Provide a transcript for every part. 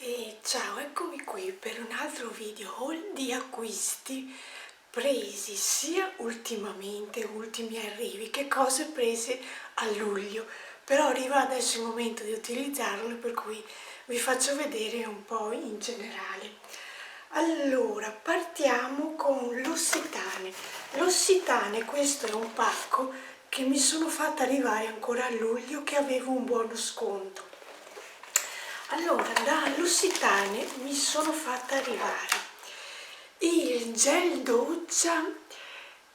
E ciao, eccomi qui per un altro video haul di acquisti presi sia ultimamente, ultimi arrivi, che cose prese a luglio. Però arriva adesso il momento di utilizzarle, per cui vi faccio vedere un po' in generale. Allora, partiamo con l'Ossitane. L'Ossitane, questo è un pacco che mi sono fatta arrivare ancora a luglio, che avevo un buono sconto. Allora, dall'Ossitane mi sono fatta arrivare il gel doccia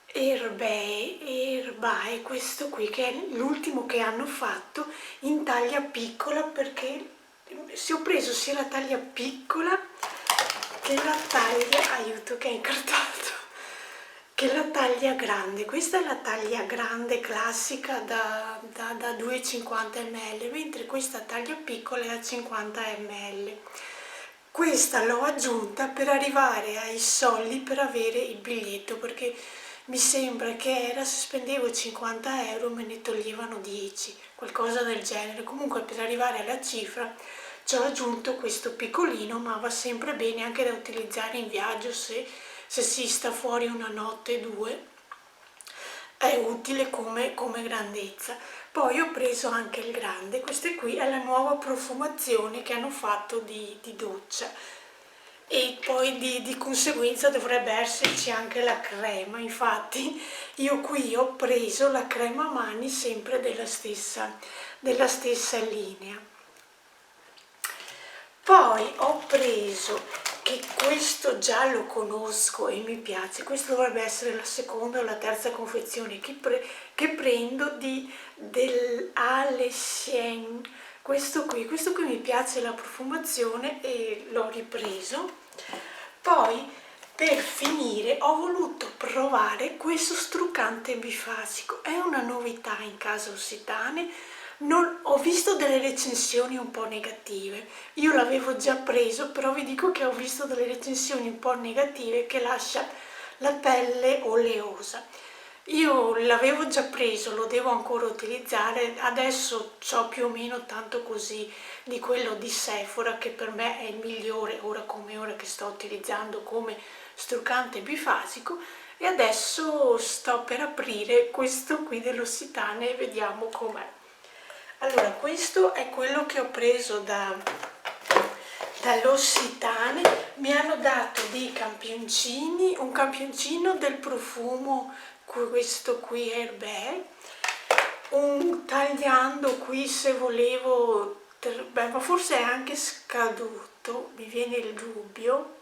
Herbae, questo qui, che è l'ultimo che hanno fatto in taglia piccola, perché si ho preso sia la taglia piccola che la taglia, aiuto che è incartato, che la taglia grande. Questa è la taglia grande classica da 2,50 ml, mentre questa taglia piccola è da 50 ml. Questa l'ho aggiunta per arrivare ai soldi per avere il biglietto, perché mi sembra che era, se spendevo 50 euro me ne toglievano 10, qualcosa del genere. Comunque per arrivare alla cifra ci ho aggiunto questo piccolino, ma va sempre bene anche da utilizzare in viaggio se si sta fuori una notte o due, è utile come grandezza. Poi ho preso anche il grande, questa qui è la nuova profumazione che hanno fatto di doccia, e poi di conseguenza dovrebbe esserci anche la crema. Infatti io qui ho preso la crema mani sempre della stessa linea. Poi ho preso, che questo già lo conosco e mi piace, questo dovrebbe essere la seconda o la terza confezione che prendo dell'Alescient. Questo qui mi piace la profumazione e l'ho ripreso. Poi per finire ho voluto provare questo struccante bifasico, è una novità in casa Ossitane. Ho visto delle recensioni un po' negative, io l'avevo già preso, però vi dico che ho visto delle recensioni un po' negative che lascia la pelle oleosa. Io l'avevo già preso, lo devo ancora utilizzare, adesso ho più o meno tanto così di quello di Sephora, che per me è il migliore ora come ora, che sto utilizzando come struccante bifasico, e adesso sto per aprire questo qui dell'Ossitane e vediamo com'è. Allora, questo è quello che ho preso dall'Ossitane. Mi hanno dato dei campioncini, un campioncino del profumo, questo qui Herbae, un tagliando qui se volevo, ma forse è anche scaduto, mi viene il dubbio.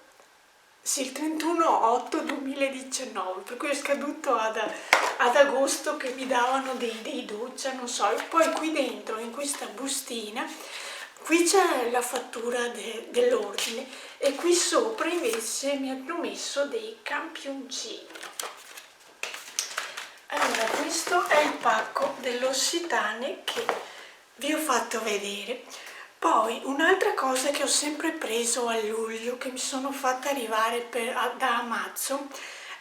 Sì, il 31/8/2019, per cui è scaduto ad agosto, che mi davano dei doccia, non so. E poi qui dentro, in questa bustina, qui c'è la fattura dell'ordine, e qui sopra invece mi hanno messo dei campioncini. Allora, questo è il pacco dell'Ossitane che vi ho fatto vedere. Poi un'altra cosa che ho sempre preso a luglio, che mi sono fatta arrivare da Amazon,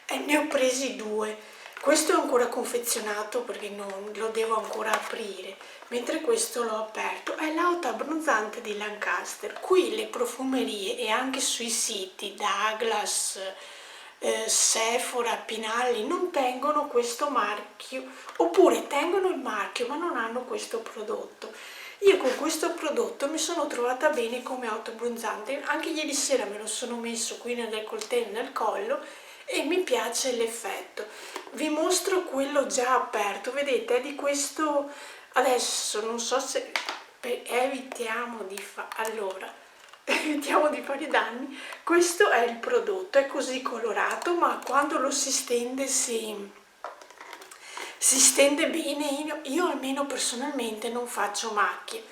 e ne ho presi due. Questo è ancora confezionato perché non lo devo ancora aprire, mentre questo l'ho aperto. È l'auto abbronzante di Lancaster. Qui le profumerie e anche sui siti Douglas, Sephora, Pinalli non tengono questo marchio, oppure tengono il marchio ma non hanno questo prodotto. Io con questo prodotto mi sono trovata bene come autobronzante, anche ieri sera me lo sono messo qui nel décolleté, nel collo, e mi piace l'effetto. Vi mostro quello già aperto, vedete, è di questo, adesso non so se, evitiamo di fare danni. Questo è il prodotto, è così colorato, ma quando lo si stende si stende bene. Io almeno personalmente non faccio macchie,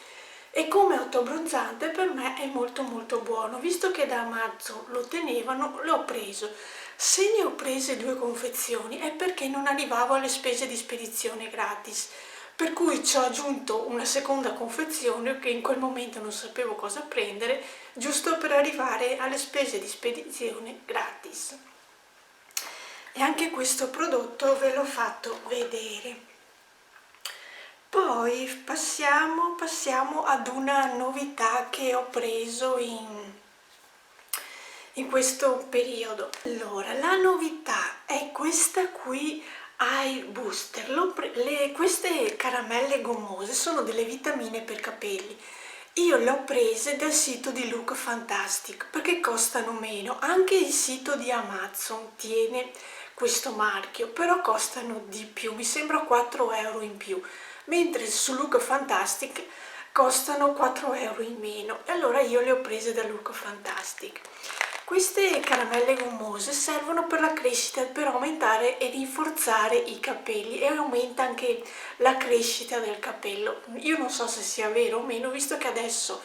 e come autobronzante per me è molto molto buono. Visto che da Amazon lo tenevano, l'ho preso. Se ne ho prese due confezioni è perché non arrivavo alle spese di spedizione gratis, per cui ci ho aggiunto una seconda confezione, che in quel momento non sapevo cosa prendere, giusto per arrivare alle spese di spedizione gratis. E anche questo prodotto ve l'ho fatto vedere. Poi passiamo ad una novità che ho preso in questo periodo. Allora, la novità è questa qui, Hair Booster. Queste caramelle gommose sono delle vitamine per capelli. Io le ho prese dal sito di Look Fantastic perché costano meno. Anche il sito di Amazon tiene questo marchio, però costano di più, mi sembra 4 euro in più, mentre su Look Fantastic costano 4 euro in meno. E allora io le ho prese da Look Fantastic. Queste caramelle gommose servono per la crescita, per aumentare e rinforzare i capelli, e aumenta anche la crescita del capello. Io non so se sia vero o meno, visto che adesso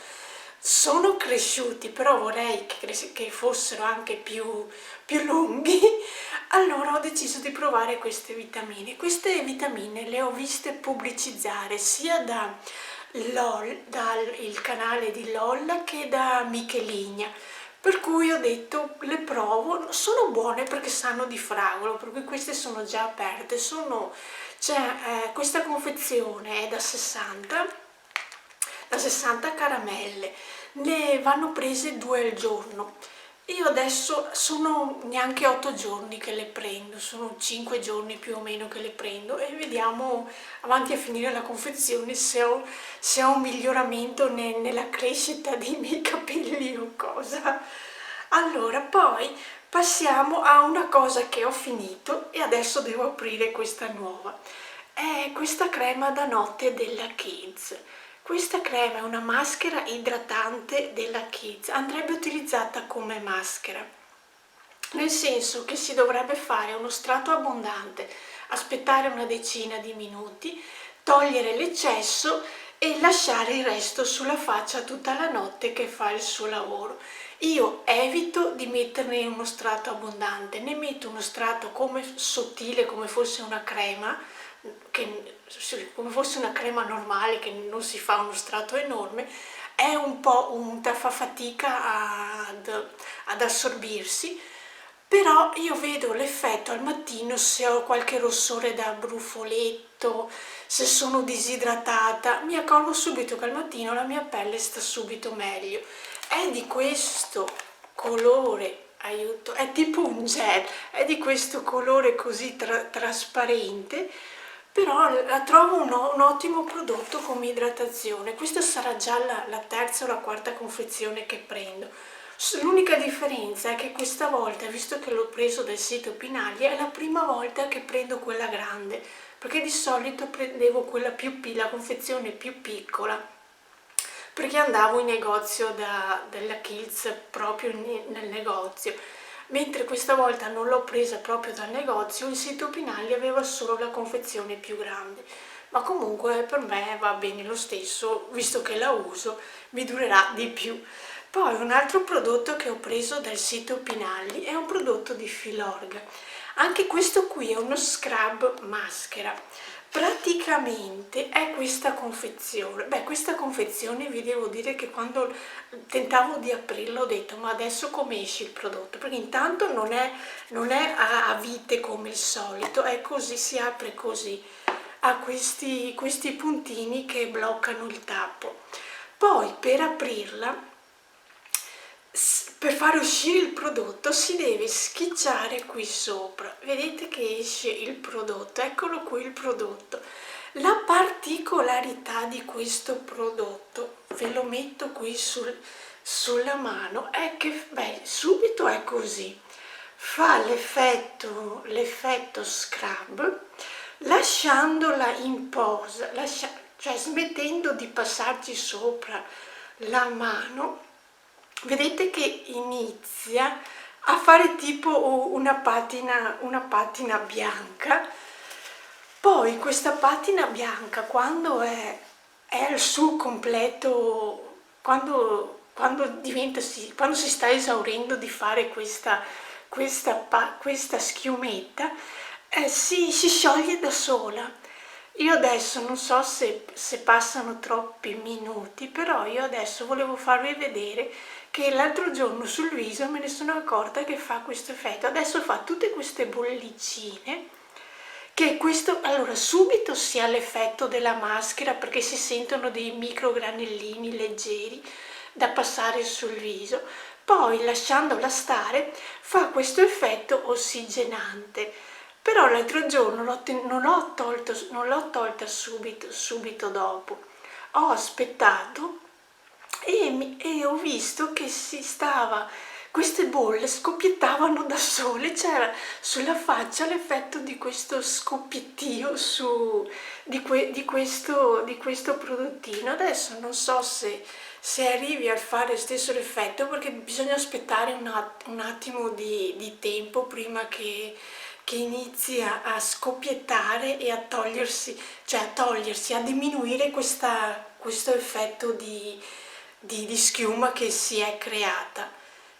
sono cresciuti, però vorrei che fossero anche più lunghi. Allora ho deciso di provare queste vitamine. Queste vitamine le ho viste pubblicizzare sia dal canale di LOL che da Micheligna, per cui ho detto le provo. Sono buone perché sanno di fragolo, per cui queste sono già aperte. Questa confezione è da 60 caramelle, ne vanno prese 2 al giorno. Io adesso sono neanche 8 giorni che le prendo, sono 5 giorni più o meno che le prendo, e vediamo avanti a finire la confezione se ho un miglioramento nella crescita dei miei capelli o cosa. Allora, poi passiamo a una cosa che ho finito e adesso devo aprire questa nuova. È questa crema da notte della Kids. Questa crema è una maschera idratante della Kids, andrebbe utilizzata come maschera, nel senso che si dovrebbe fare uno strato abbondante, aspettare una decina di minuti, togliere l'eccesso e lasciare il resto sulla faccia tutta la notte che fa il suo lavoro. Io evito di metterne uno strato abbondante, ne metto uno strato sottile, come fosse una crema, come fosse una crema normale, che non si fa uno strato enorme. È un po' unta, fa fatica ad assorbirsi, però io vedo l'effetto al mattino se ho qualche rossore da brufoletto, se sono disidratata, mi accorgo subito che al mattino la mia pelle sta subito meglio. È di questo colore, aiuto, è tipo un gel, è di questo colore così trasparente, però la trovo un ottimo prodotto come idratazione. Questa sarà già la terza o la quarta confezione che prendo. L'unica differenza è che questa volta, visto che l'ho preso dal sito Pinaglia, è la prima volta che prendo quella grande, perché di solito prendevo la confezione più piccola, perché andavo in negozio della Kids, proprio nel negozio, mentre questa volta non l'ho presa proprio dal negozio. Il sito Pinaglia aveva solo la confezione più grande, ma comunque per me va bene lo stesso, visto che la uso, mi durerà di più. Poi un altro prodotto che ho preso dal sito Pinalli è un prodotto di Filorga. Anche questo qui è uno scrub maschera. Praticamente è questa confezione. Questa confezione vi devo dire che quando tentavo di aprirlo ho detto: ma adesso come esce il prodotto? Perché intanto non è a vite come il solito, è così, si apre così, ha questi puntini che bloccano il tappo. Poi per aprirla, per fare uscire il prodotto si deve schicciare qui sopra. Vedete che esce il prodotto, eccolo qui il prodotto. La particolarità di questo prodotto, ve lo metto qui sulla mano, è che subito è così, fa l'effetto scrub, lasciandola in posa, cioè smettendo di passarci sopra la mano. Vedete che inizia a fare tipo una patina bianca. Poi questa patina bianca, quando è al suo completo, quando si sta esaurendo di fare questa schiumetta, si scioglie da sola. Io adesso non so se passano troppi minuti, però io adesso volevo farvi vedere che l'altro giorno sul viso me ne sono accorta che fa questo effetto. Adesso fa tutte queste bollicine che questo, allora subito si ha l'effetto della maschera perché si sentono dei microgranellini leggeri da passare sul viso, poi lasciandola stare fa questo effetto ossigenante. Però l'altro giorno non l'ho tolta subito dopo, ho aspettato e ho visto che queste bolle scoppiettavano da sole, c'era sulla faccia l'effetto di questo scoppiettio di questo prodottino. Adesso non so se arrivi a fare lo stesso effetto perché bisogna aspettare un attimo di tempo prima che inizi a scoppiettare e a togliersi, a diminuire questo effetto di schiuma che si è creata.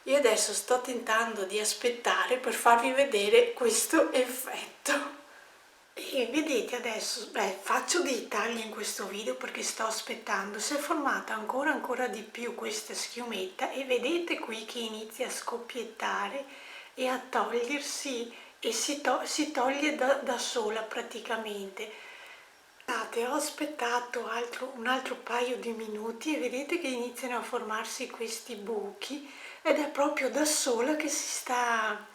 Io adesso sto tentando di aspettare per farvi vedere questo effetto. E vedete adesso, faccio dei tagli in questo video perché sto aspettando, si è formata ancora di più questa schiumetta e vedete qui che inizia a scoppiettare e a togliersi e si toglie da sola praticamente. Ho aspettato un altro paio di minuti e vedete che iniziano a formarsi questi buchi ed è proprio da sola che sta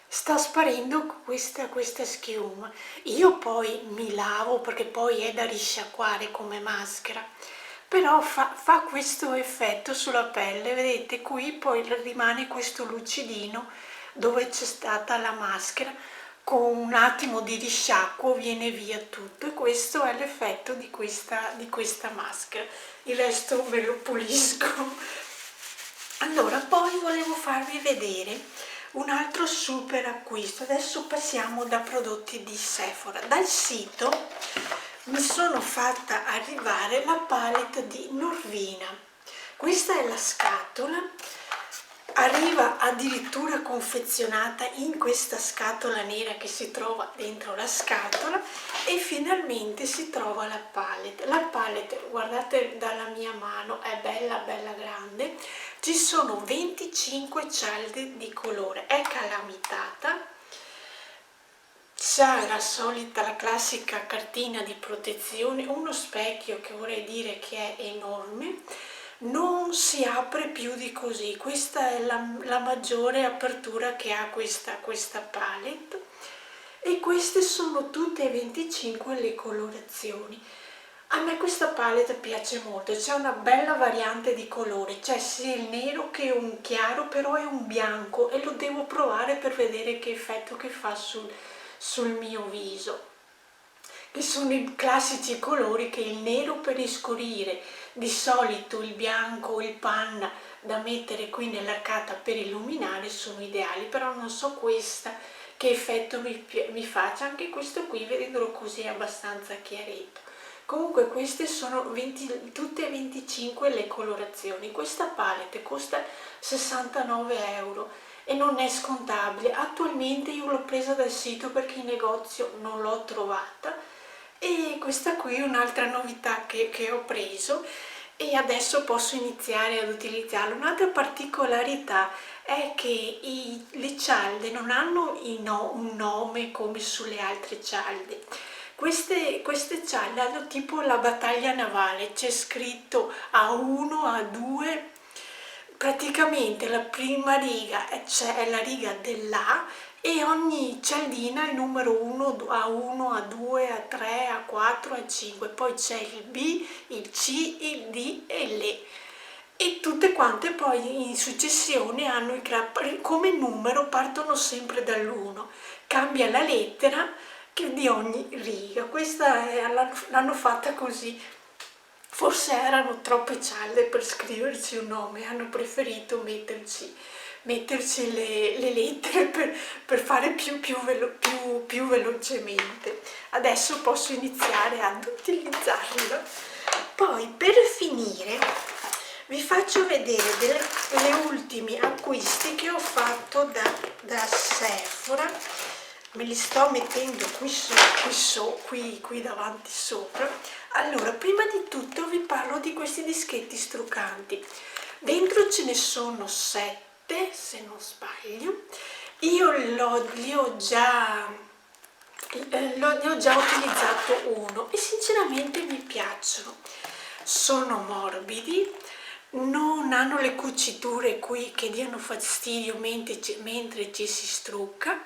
sparendo questa schiuma. Io poi mi lavo perché poi è da risciacquare come maschera, però fa questo effetto sulla pelle, vedete qui poi rimane questo lucidino dove c'è stata la maschera, con un attimo di risciacquo viene via tutto e questo è l'effetto di questa maschera. Il resto ve lo pulisco. Allora, poi volevo farvi vedere un altro super acquisto. Adesso passiamo da prodotti di Sephora. Dal sito mi sono fatta arrivare la palette di Norvina. Questa è la scatola, arriva addirittura confezionata in questa scatola nera che si trova dentro la scatola e finalmente si trova la palette. La palette, guardate dalla mia mano, è bella grande, ci sono 25 cialde di colore, è calamitata, c'ha la classica cartina di protezione, uno specchio che vorrei dire che è enorme, non si apre più di così, questa è la maggiore apertura che ha questa palette e queste sono tutte e 25 le colorazioni. A me questa palette piace molto, c'è una bella variante di colore, c'è sia il nero che un chiaro, però è un bianco e lo devo provare per vedere che effetto che fa sul mio viso, che sono i classici colori che il nero per iscurire, di solito il bianco o il panna da mettere qui nell'arcata per illuminare sono ideali, però non so questa che effetto mi faccia, anche questo qui vedendolo così è abbastanza chiaretto. Comunque queste sono tutte e 25 le colorazioni, questa palette costa 69 euro e non è scontabile. Attualmente io l'ho presa dal sito perché in negozio non l'ho trovata e questa qui è un'altra novità che ho preso e adesso posso iniziare ad utilizzarla. Un'altra particolarità è che le cialde non hanno un nome come sulle altre cialde. Queste cialde hanno tipo la battaglia navale, c'è scritto A1, A2, praticamente la prima riga è la riga dell'A e ogni cialdina è il numero 1, A1, A2, A3, A4, A5, poi c'è il B, il C, il D e l'E. E tutte quante poi in successione hanno come numero partono sempre dall'1, cambia la lettera di ogni riga. Questa l'hanno fatta così, forse erano troppe cialde per scriverci un nome, hanno preferito metterci le lettere per fare più velocemente. Adesso posso iniziare ad utilizzarlo. Poi per finire vi faccio vedere delle ultimi acquisti che ho fatto da Sephora. Me li sto mettendo qui davanti sopra. Allora, prima di tutto vi parlo di questi dischetti struccanti. Dentro ce ne sono 7, se non sbaglio. Io li ho già ne ho già utilizzato uno e sinceramente mi piacciono, sono morbidi, non hanno le cuciture qui che diano fastidio mentre ci si strucca.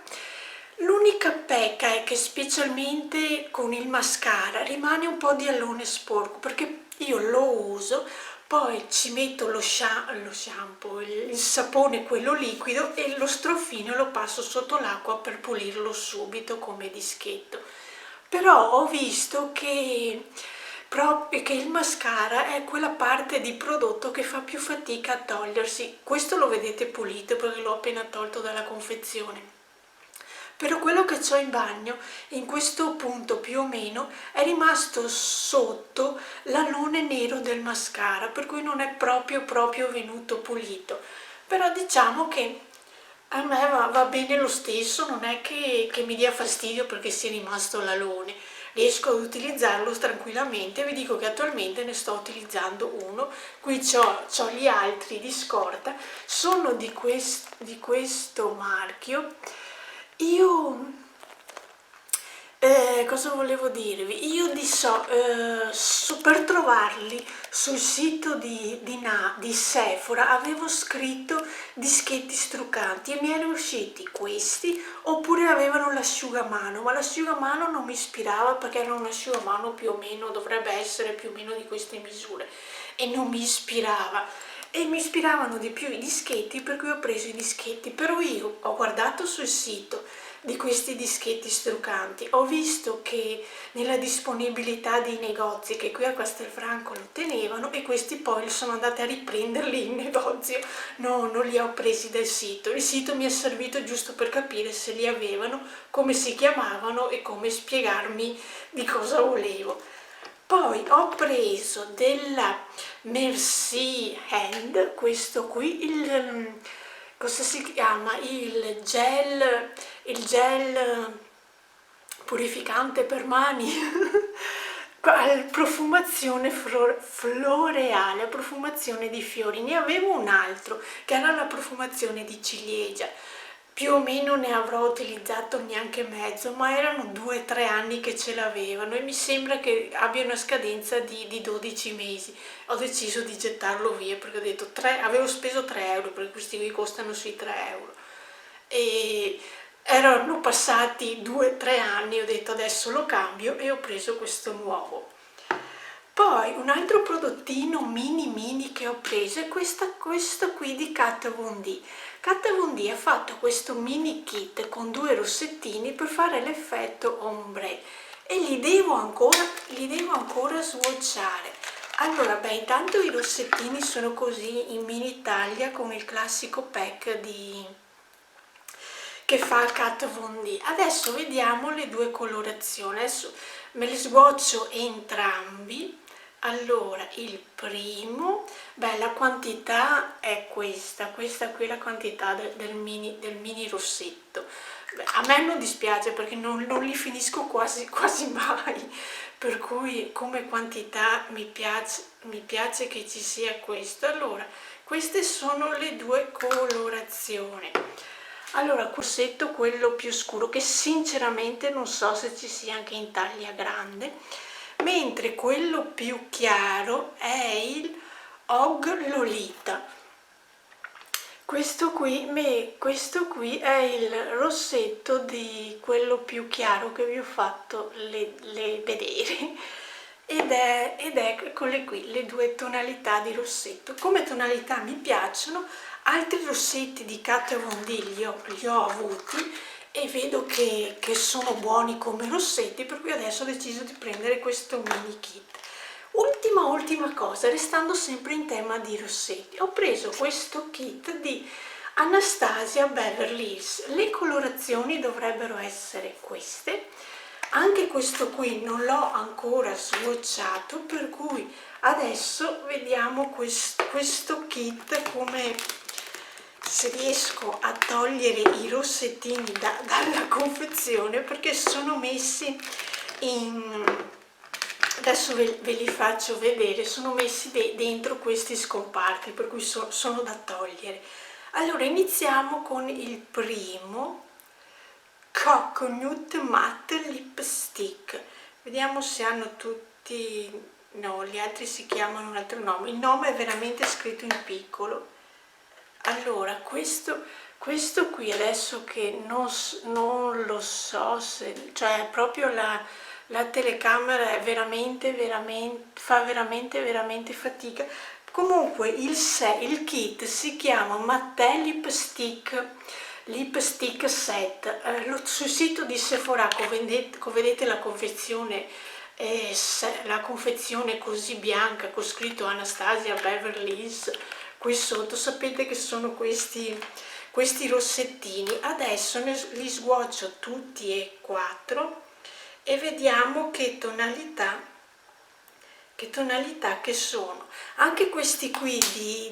L'unica pecca è che specialmente con il mascara rimane un po' di allone sporco, perché io lo uso, poi ci metto lo shampoo, il sapone quello liquido e lo strofino lo passo sotto l'acqua per pulirlo subito come dischetto. Però ho visto che proprio che il mascara è quella parte di prodotto che fa più fatica a togliersi. Questo lo vedete pulito perché l'ho appena tolto dalla confezione. Però quello che ho in bagno, in questo punto più o meno, è rimasto sotto l'alone nero del mascara, per cui non è proprio venuto pulito. Però diciamo che a me va bene lo stesso, non è che mi dia fastidio perché sia rimasto l'alone. Riesco ad utilizzarlo tranquillamente, vi dico che attualmente ne sto utilizzando uno, qui c'ho gli altri di scorta, sono di questo marchio. Io cosa volevo dirvi? Io per trovarli sul sito di Sephora avevo scritto dischetti struccanti e mi erano usciti questi, oppure avevano l'asciugamano, ma l'asciugamano non mi ispirava perché era un asciugamano più o meno, dovrebbe essere più o meno di queste misure e non mi ispirava. E mi ispiravano di più i dischetti, per cui ho preso i dischetti. Però io ho guardato sul sito di questi dischetti struccanti, ho visto che nella disponibilità dei negozi che qui a Castelfranco lo tenevano, e questi poi sono andate a riprenderli in negozio, no, non li ho presi dal sito. Il sito mi è servito giusto per capire se li avevano, come si chiamavano e come spiegarmi di cosa volevo. Poi ho preso della Merci Hand, questo qui, cosa si chiama? Il gel purificante per mani, profumazione floreale, profumazione di fiori. Ne avevo un altro che era la profumazione di ciliegia. Più o meno ne avrò utilizzato neanche mezzo, ma erano 2 o 3 anni che ce l'avevano e mi sembra che abbia una scadenza di 12 mesi. Ho deciso di gettarlo via perché ho detto avevo speso 3 euro, perché questi qui costano sui 3 euro. E erano passati 2 o 3 anni, ho detto adesso lo cambio e ho preso questo nuovo. Poi un altro prodottino mini che ho preso è questo qui di Kat Von D. Kat Von D ha fatto questo mini kit con 2 rossettini per fare l'effetto ombre e li devo ancora swatchare. Allora, beh, intanto i rossettini sono così in mini taglia con il classico pack che fa Kat Von D. Adesso vediamo le 2 colorazioni, adesso me li swatcho entrambi. Allora, il primo, beh, la quantità è questa qui è la quantità del mini rossetto. Beh, a me non dispiace perché non li finisco quasi mai, per cui come quantità mi piace che ci sia questo. Allora, queste sono le 2 colorazioni. Allora, il rossetto, quello più scuro, che sinceramente non so se ci sia anche in taglia grande, mentre quello più chiaro è il Og Lolita. Questo qui è il rossetto di quello più chiaro che vi ho fatto vedere ed è quelle qui, le 2 tonalità di rossetto. Come tonalità mi piacciono. Altri rossetti di Kat Von D li ho avuti e vedo che sono buoni come rossetti, per cui adesso ho deciso di prendere questo mini kit. Ultima cosa, restando sempre in tema di rossetti, ho preso questo kit di Anastasia Beverly Hills. Le colorazioni dovrebbero essere queste. Anche questo qui non l'ho ancora swatchato, per cui adesso vediamo questo kit, come se riesco a togliere i rossettini dalla confezione, perché sono messi adesso ve li faccio vedere, sono messi dentro questi scomparti, per cui sono da togliere. Allora iniziamo con il primo, Coconut Matte Lipstick. Vediamo se hanno tutti, no, gli altri si chiamano un altro nome, il nome è veramente scritto in piccolo. Allora, questo qui adesso che non lo so se, cioè proprio la telecamera è veramente, fa veramente fatica. Comunque il kit si chiama Matte Lipstick Set. Sul sito di Sephora vedete la confezione così bianca con scritto Anastasia Beverly Hills qui sotto. Sapete che sono questi rossettini. Adesso li sguoccio tutti e quattro e vediamo che tonalità che sono. Anche questi qui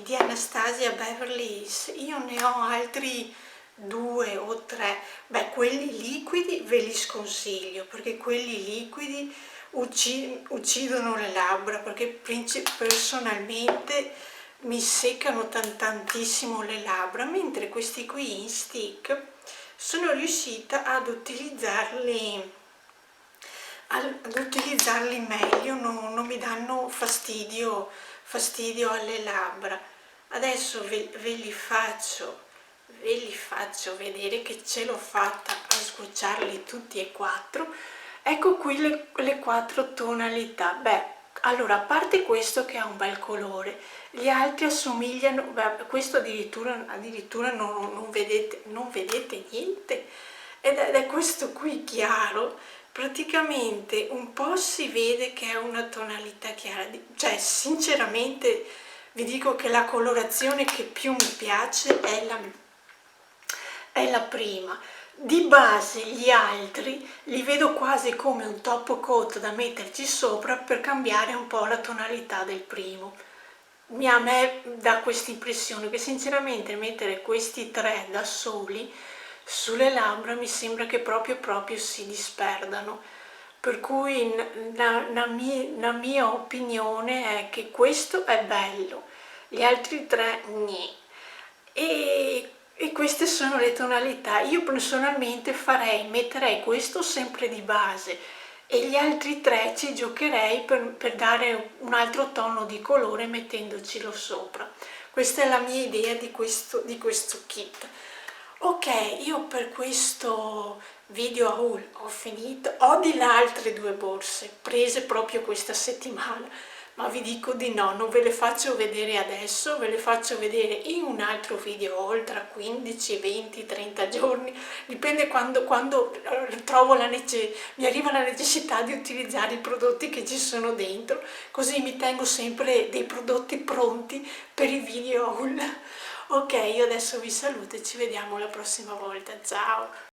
di Anastasia Beverly Hills, io ne ho altri 2 o 3. Beh, quelli liquidi ve li sconsiglio, perché quelli liquidi uccidono le labbra, perché personalmente mi seccano tantissimo le labbra, mentre questi qui in stick sono riuscita ad utilizzarli meglio, non mi danno fastidio alle labbra. Adesso ve li faccio vedere che ce l'ho fatta a sgocciarli tutti e quattro. Ecco qui le quattro tonalità. Beh, allora, a parte questo che ha un bel colore, gli altri assomigliano, beh, questo addirittura non vedete niente, ed è questo qui chiaro. Praticamente un po' si vede che è una tonalità chiara, cioè sinceramente vi dico che la colorazione che più mi piace è la prima. Di base gli altri li vedo quasi come un top coat da metterci sopra per cambiare un po' la tonalità del primo. A me dà questa impressione che sinceramente mettere questi tre da soli sulle labbra mi sembra che proprio si disperdano, per cui la mia opinione è che questo è bello, gli altri tre nì. E queste sono le tonalità. Io personalmente metterei questo sempre di base e gli altri tre ci giocherei per dare un altro tono di colore mettendocelo sopra. Questa è la mia idea di questo kit. Ok, io per questo video haul ho finito. Ho di là altre 2 borse prese proprio questa settimana, ma vi dico di no, non ve le faccio vedere adesso, ve le faccio vedere in un altro video haul tra 15, 20, 30 giorni, dipende quando mi arriva la necessità di utilizzare i prodotti che ci sono dentro, così mi tengo sempre dei prodotti pronti per i video haul. Ok, io adesso vi saluto e ci vediamo la prossima volta, ciao!